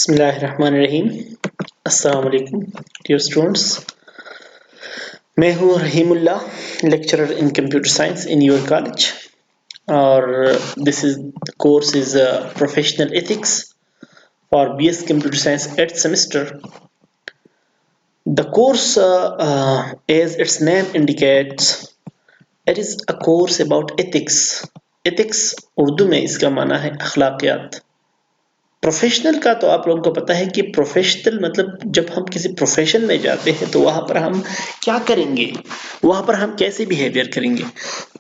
بسم اللہ الرحمن الرحیم. السلام علیکم ڈیئر اسٹوڈنٹس. میں ہوں Rahim Ullah, lecturer in computer science in your college, اور this is course is professional ethics for B S computer science 8th semester. The course, as its name indicates, it is a course about ethics. Ethics Urdu میں اس کا معنی ہے اخلاقیات. Professional کا تو آپ لوگوں کو پتہ ہے کہ پروفیشنل مطلب جب ہم کسی پروفیشن میں جاتے ہیں تو وہاں پر ہم کیا کریں گے, وہاں پر ہم کیسے بیہیویئر کریں گے.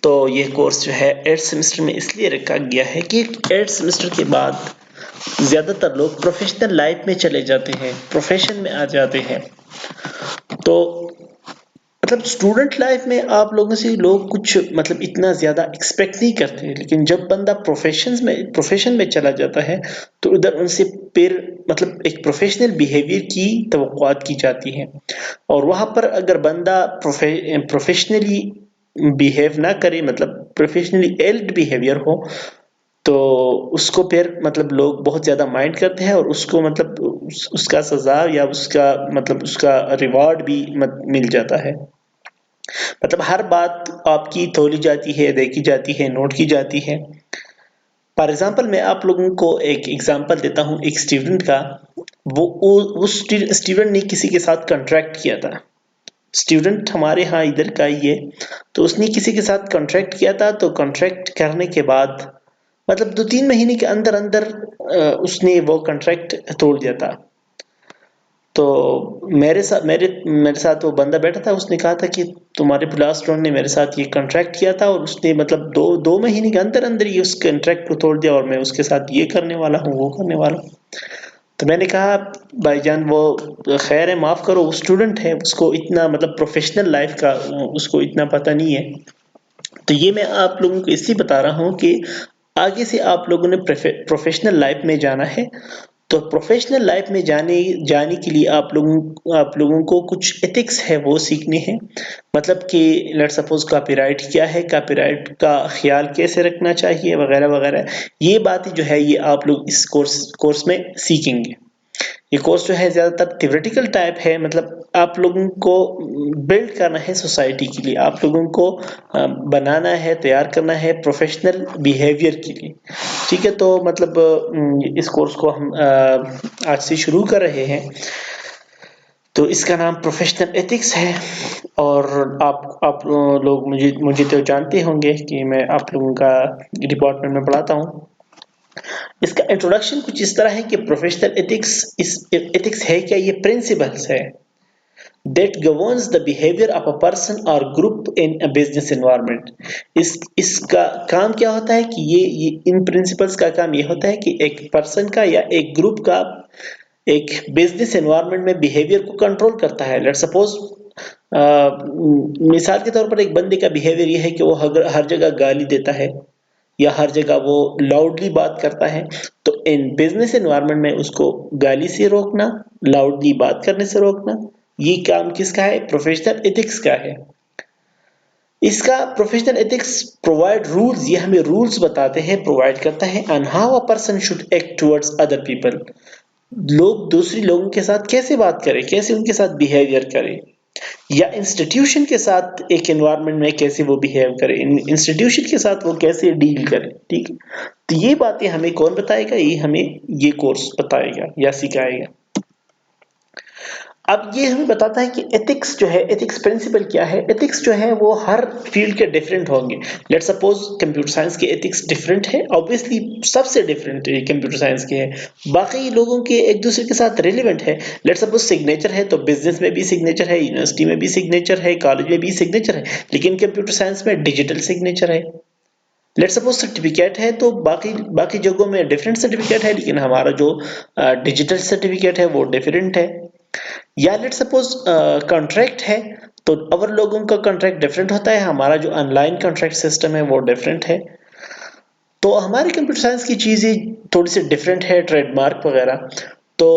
تو یہ کورس جو ہے 8th سیمسٹر میں اس لیے رکھا گیا ہے کہ 8th سیمسٹر کے بعد زیادہ تر لوگ پروفیشنل لائف میں چلے جاتے ہیں, پروفیشن میں آ جاتے ہیں. تو مطلب اسٹوڈنٹ لائف میں آپ لوگوں سے لوگ کچھ مطلب اتنا زیادہ ایکسپیکٹ نہیں کرتے, لیکن جب بندہ پروفیشن میں چلا جاتا ہے تو ادھر ان سے پھر مطلب ایک پروفیشنل بیہیویئر کی توقعات کی جاتی ہیں, اور وہاں پر اگر بندہ پروفیشنلی بیہیو نہ کرے, مطلب پروفیشنلی ایلڈ بیہیویئر ہو, تو اس کو پھر مطلب لوگ بہت زیادہ مائنڈ کرتے ہیں, اور اس کو مطلب اس کا سزا یا اس کا مطلب اس کا ریوارڈ بھی مل جاتا ہے. مطلب ہر بات آپ کی تولی جاتی ہے, دیکھی جاتی ہے, نوٹ کی جاتی ہے. فار ایگزامپل میں آپ لوگوں کو ایک ایگزامپل دیتا ہوں ایک اسٹوڈنٹ کا. وہ اسٹوڈنٹ نے کسی کے ساتھ کنٹریکٹ کیا تھا. اسٹوڈنٹ ہمارے ہاں ادھر کا ہی ہے, تو اس نے کسی کے ساتھ کنٹریکٹ کیا تھا. تو کنٹریکٹ کرنے کے بعد مطلب 2-3 مہینے کے اندر اس نے وہ کنٹریکٹ توڑ دیا تھا. تو میرے ساتھ وہ بندہ بیٹھا تھا, اس نے کہا تھا کہ تمہارے پلاس اسٹوڈنٹ نے میرے ساتھ یہ کنٹریکٹ کیا تھا, اور اس نے مطلب دو مہینے کے اندر ہی اس کنٹریکٹ کو توڑ دیا, اور میں اس کے ساتھ یہ کرنے والا ہوں, وہ کرنے والا ہوں. تو میں نے کہا بھائی جان وہ خیر ہے, معاف کرو, وہ اسٹوڈنٹ ہے, اس کو اتنا مطلب پروفیشنل لائف کا اس کو اتنا پتہ نہیں ہے. تو یہ میں آپ لوگوں کو اس لیے بتا رہا ہوں کہ آگے سے آپ لوگوں نے پروفیشنل لائف میں جانا ہے, تو پروفیشنل لائف میں جانے کے لیے آپ لوگوں کو کچھ ایتھکس ہے وہ سیکھنے ہیں. مطلب کہ لیٹ سپوز کاپی رائٹ کیا ہے, کاپی رائٹ کا خیال کیسے رکھنا چاہیے, وغیرہ وغیرہ. یہ باتیں جو ہے یہ آپ لوگ اس کورس میں سیکھیں گے. یہ کورس جو ہے زیادہ تر تھیوریٹیکل ٹائپ ہے, مطلب آپ لوگوں کو بلڈ کرنا ہے سوسائٹی کے لیے, آپ لوگوں کو بنانا ہے, تیار کرنا ہے پروفیشنل بیہیویئر کے لیے. ٹھیک ہے, تو مطلب اس کورس کو ہم آج سے شروع کر رہے ہیں. تو اس کا نام پروفیشنل ایتھکس ہے, اور آپ لوگ مجھے تو جانتے ہوں گے کہ میں آپ لوگوں کا ڈپارٹمنٹ میں پڑھاتا ہوں. اس کا انٹروڈکشن کچھ اس طرح ہے کہ پروفیشنل ایتھکس ہے کیا, یہ پرنسپلز ہے that governs the behavior of a person or group in a business environment. اس کا کام کیا ہوتا ہے کہ یہ ان پرنسپلز کا کام یہ ہوتا ہے کہ ایک پرسن کا یا ایک گروپ کا ایک بزنس انوائرمنٹ میں بیہیویئر کو کنٹرول کرتا ہے. لیٹ سپوز مثال کے طور پر ایک بندے کا بیہیویئر یہ ہے کہ وہ ہر جگہ گالی دیتا ہے, یا ہر جگہ وہ لاؤڈلی بات کرتا ہے. تو ان بزنس انوائرمنٹ میں اس کو گالی سے روکنا, لاؤڈلی بات کرنے سے روکنا, یہ کام کس کا ہے؟ پروفیشنل ایتھکس کا ہے. اس کا پروفیشنل ایتھکس پرووائڈ رولز, یہ ہمیں رولز بتاتے ہیں, پرووائڈ کرتا ہے on how a person should act towards other people. لوگ دوسری لوگوں کے ساتھ کیسے بات کریں, کیسے ان کے ساتھ بیہیویئر کریں, یا انسٹیٹیوشن کے ساتھ ایک انوائرمنٹ میں کیسے وہ بیہیو کریں, انسٹیٹیوشن کے ساتھ وہ کیسے ڈیل کریں. ٹھیک ہے, تو یہ باتیں ہمیں کون بتائے گا؟ یہ ہمیں یہ کورس بتائے گا یا سکھائے گا. اب یہ ہمیں بتاتا ہے کہ ایتھکس جو ہے, ایتھکس پرنسپل کیا ہے. ایتھکس جو ہے وہ ہر فیلڈ کے ڈیفرنٹ ہوں گے. لیٹ سپوز کمپیوٹر سائنس کے ایتھکس ڈیفرنٹ ہے, obviously سب سے ڈیفرنٹ کمپیوٹر سائنس کے ہے, باقی لوگوں کے ایک دوسرے کے ساتھ ریلیونٹ ہے. لیٹ سپوز سگنیچر ہے, تو بزنس میں بھی سگنیچر ہے, یونیورسٹی میں بھی سگنیچر ہے, کالج میں بھی سگنیچر ہے, لیکن کمپیوٹر سائنس میں ڈیجیٹل سگنیچر ہے. لیٹ سپوز سرٹیفکیٹ ہے, تو باقی جگہوں میں ڈفرینٹ سرٹیفکیٹ ہے, لیکن ہمارا جو ڈیجیٹل سرٹیفکیٹ ہے وہ ڈیفرنٹ ہے. یا لیٹ سپوز کانٹریکٹ ہے, تو اور لوگوں کا کانٹریکٹ ڈفرینٹ ہوتا ہے, ہمارا جو آن لائن کانٹریکٹ سسٹم ہے وہ ڈفرینٹ ہے. تو ہماری کمپیوٹر سائنس کی چیزیں تھوڑی سی ڈفرینٹ ہے, ٹریڈ مارک وغیرہ. تو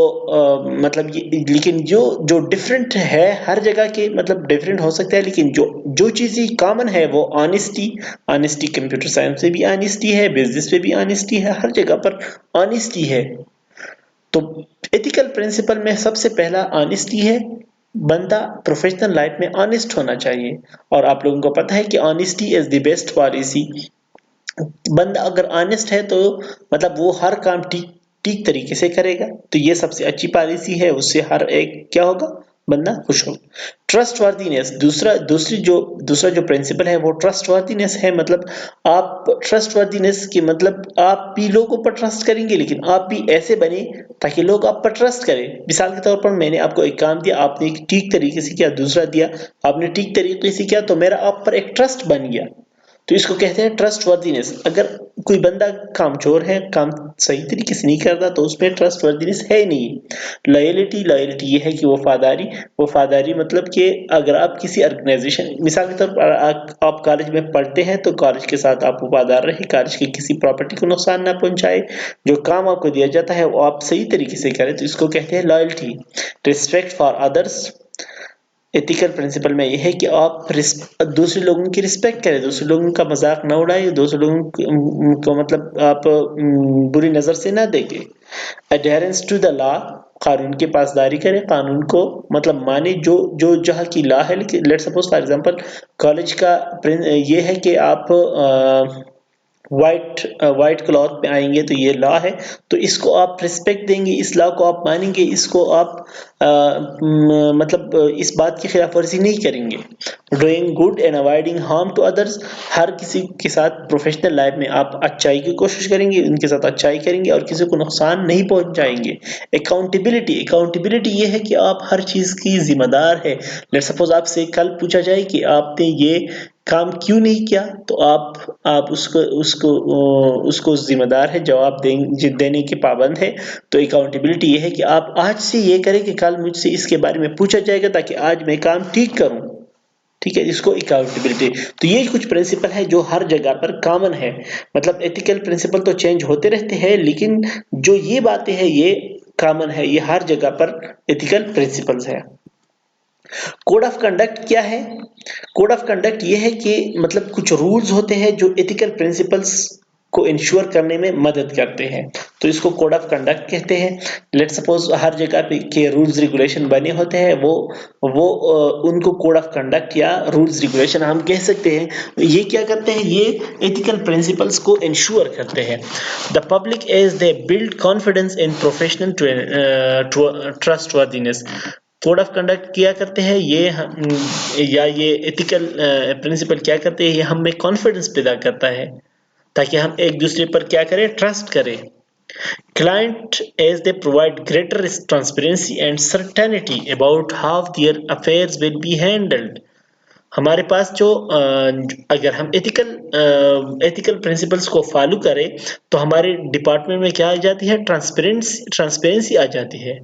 مطلب لیکن جو ڈفرینٹ ہے ہر جگہ کے مطلب ڈفرینٹ ہو سکتا ہے, لیکن جو چیزیں کامن ہے وہ آنیسٹی کمپیوٹر سائنس میں بھی آنیسٹی ہے, بزنس میں بھی آنیسٹی ہے, ہر جگہ پر آنیسٹی ہے. تو ایتھیکل پرنسپل میں سب سے پہلا آنےسٹی ہے. بندہ پروفیشنل لائف میں آنےسٹ ہونا چاہیے اور آپ لوگوں کو پتہ ہے کہ honesty is the best policy. بندہ اگر آنےسٹ ہے تو مطلب وہ ہر کام ٹھیک طریقے سے کرے گا تو یہ سب سے اچھی پالیسی ہے. اس سے ہر ایک کیا ہوگا بندہ خوش ہوگا. ٹرسٹ وردینس دوسرا جو پرنسپل ہے وہ ٹرسٹ وردینس ہے. مطلب آپ ٹرسٹ وردینس کی مطلب آپ بھی لوگوں پر ٹرسٹ کریں گے لیکن آپ بھی ایسے بنے تاکہ لوگ آپ پر ٹرسٹ کریں. مثال کے طور پر میں نے آپ کو ایک کام دیا, آپ نے ایک ٹھیک طریقے سے کیا, دوسرا دیا آپ نے ٹھیک طریقے سے کیا تو میرا آپ پر ایک ٹرسٹ بن گیا. تو اس کو کہتے ہیں ٹرسٹ وردینس. اگر کوئی بندہ کام چور ہے, کام صحیح طریقے سے نہیں کرتا تو اس میں ٹرسٹ وردینس ہے نہیں. لائلٹی یہ ہے کہ وفاداری مطلب کہ اگر آپ کسی آرگنائزیشن, مثال کے طور پر آپ کالج میں پڑھتے ہیں تو کالج کے ساتھ آپ وفادار رہیں, کالج کی کسی پراپرٹی کو نقصان نہ پہنچائے, جو کام آپ کو دیا جاتا ہے وہ آپ صحیح طریقے سے کریں تو اس کو کہتے ہیں loyalty. Respect for others. Ethical principle میں یہ ہے کہ آپ دوسرے لوگوں کی رسپیکٹ کریں, دوسرے لوگوں کا مذاق نہ اڑائیں, دوسرے لوگوں کو مطلب آپ بری نظر سے نہ دیکھیں. Adherence to the law. قانون کی پاسداری کریں, قانون کو مطلب مانے جو جہاں کی لا ہے. Let suppose for example college کا یہ ہے کہ آپ وائٹ کلاتھ پہ آئیں گے تو یہ لا ہے تو اس کو آپ رسپیکٹ دیں گے, اس لا کو آپ مانیں گے, اس کو آپ مطلب اس بات کی خلاف ورزی نہیں کریں گے. Doing good and avoiding harm to others. ہر کسی کے ساتھ پروفیشنل لائف میں آپ اچائی کی کوشش کریں گے, ان کے ساتھ اچائی کریں گے اور کسی کو نقصان نہیں پہنچائیں گے. اکاؤنٹیبلٹی یہ ہے کہ آپ ہر چیز کی ذمہ دار ہے. لیٹ سپوز آپ سے کل پوچھا جائے کہ آپ نے یہ کام کیوں نہیں کیا تو آپ اس کو ذمہ دار ہے, جواب دینے کے پابند ہے. تو اکاؤنٹیبلٹی یہ ہے کہ آپ آج سے یہ کریں کہ کل مجھ سے اس کے بارے میں پوچھا جائے گا تاکہ آج میں کام ٹھیک کروں. ٹھیک ہے, اس کو اکاؤنٹیبلٹی. تو یہ کچھ پرنسپل ہے جو ہر جگہ پر کامن ہے. مطلب ایتھیکل پرنسپل تو چینج ہوتے رہتے ہیں لیکن جو یہ باتیں ہیں یہ کامن ہے, یہ ہر جگہ پر ایتھیکل پرنسپلز ہے. کوڈ آف کنڈکٹ کیا ہے؟ کوڈ آف کنڈکٹ یہ ہے کہ مطلب کچھ رولز ہوتے ہیں جو ایتھیکل پرنسپلز کو انشور کرنے میں مدد کرتے ہیں تو اس کو کوڈ آف کنڈکٹ کہتے ہیں. لیٹ سپوز ہر جگہ پہ کے رولز ریگولیشن بنے ہوتے ہیں وہ ان کو کوڈ آف کنڈکٹ یا رولز ریگولیشن ہم کہہ سکتے ہیں. یہ کیا کرتے ہیں, یہ ایتھیکل پرنسپلز کو انشور کرتے ہیں. The public as they build confidence in professional trustworthiness. Code of conduct کیا کرتے ہیں یہ ایتھیکل پرنسپل کیا کرتے ہیں, یہ ہم میں کانفیڈنس پیدا کرتا ہے تاکہ ہم ایک دوسرے پر کیا کریں, ٹرسٹ کریں. Client as they provide greater transparency and certainty about how their affairs will be handled. ہمارے پاس اگر ہم ایتھیکل پرنسپلس کو فالو کریں تو ہمارے ڈپارٹمنٹ میں کیا آ جاتی ہے, ٹرانسپیرنسی آ جاتی ہے.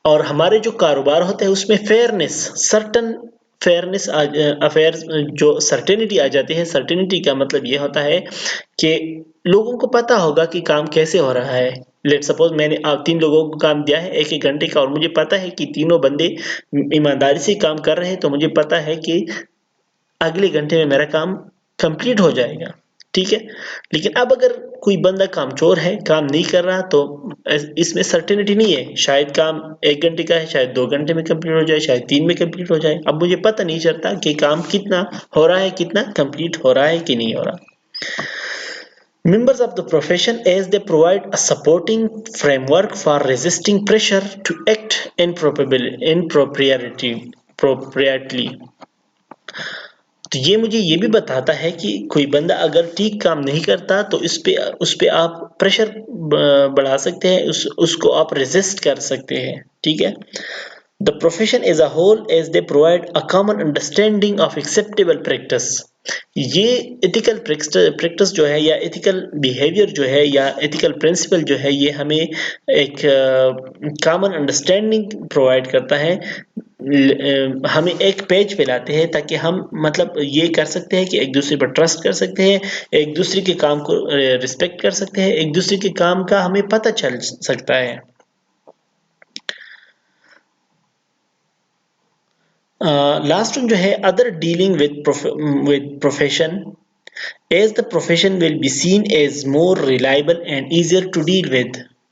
اور ہمارے جو کاروبار ہوتے ہیں اس میں فیئرنس افیئر جو سرٹینٹی آ جاتی ہے. سرٹینٹی کا مطلب یہ ہوتا ہے کہ لوگوں کو پتا ہوگا کہ کام کیسے ہو رہا ہے. لیٹ سپوز میں نے 3 لوگوں کو کام دیا ہے 1 گھنٹے کا اور مجھے پتا ہے کہ تینوں بندے ایمانداری سے کام کر رہے ہیں تو مجھے پتا ہے کہ اگلے گھنٹے میں میرا کام کمپلیٹ ہو جائے گا. ٹھیک ہے, لیکن اب اگر کوئی بندہ کام چور ہے, کام نہیں کر رہا تو اس میں سرٹینٹی نہیں ہے. شاید کام 1 گھنٹے کا ہے, شاید 2 گھنٹے میں کمپلیٹ ہو جائے, شاید 3 میں کمپلیٹ ہو جائے. اب مجھے پتہ نہیں چلتا کہ کام کتنا ہو رہا ہے, کتنا کمپلیٹ ہو رہا ہے کہ نہیں ہو رہا. Members of the profession as they provide a supporting framework for resisting pressure to act inappropriately. تو یہ مجھے یہ بھی بتاتا ہے کہ کوئی بندہ اگر ٹھیک کام نہیں کرتا تو اس پہ آپ پریشر بڑھا سکتے ہیں, اس کو آپ ریزسٹ کر سکتے ہیں. ٹھیک ہے. The profession as a whole as they provide a common understanding of acceptable practice. یہ ایتھیکل پریکٹس جو ہے یا ایتھیکل بیہیویئر جو ہے یا ایتھیکل پرنسپل جو ہے یہ ہمیں ایک کامن انڈرسٹینڈنگ پرووائڈ کرتا ہے, ہمیں ایک پیج پہ لاتے ہیں تاکہ ہم مطلب یہ کر سکتے ہیں کہ ایک دوسرے پر ٹرسٹ کر سکتے ہیں, ایک دوسرے کے کام کو رسپیکٹ کر سکتے ہیں, ایک دوسرے کے کام کا ہمیں پتہ چل سکتا ہے. لاسٹ جو ہے other dealing with profession as the profession will be seen as more reliable and easier to deal with.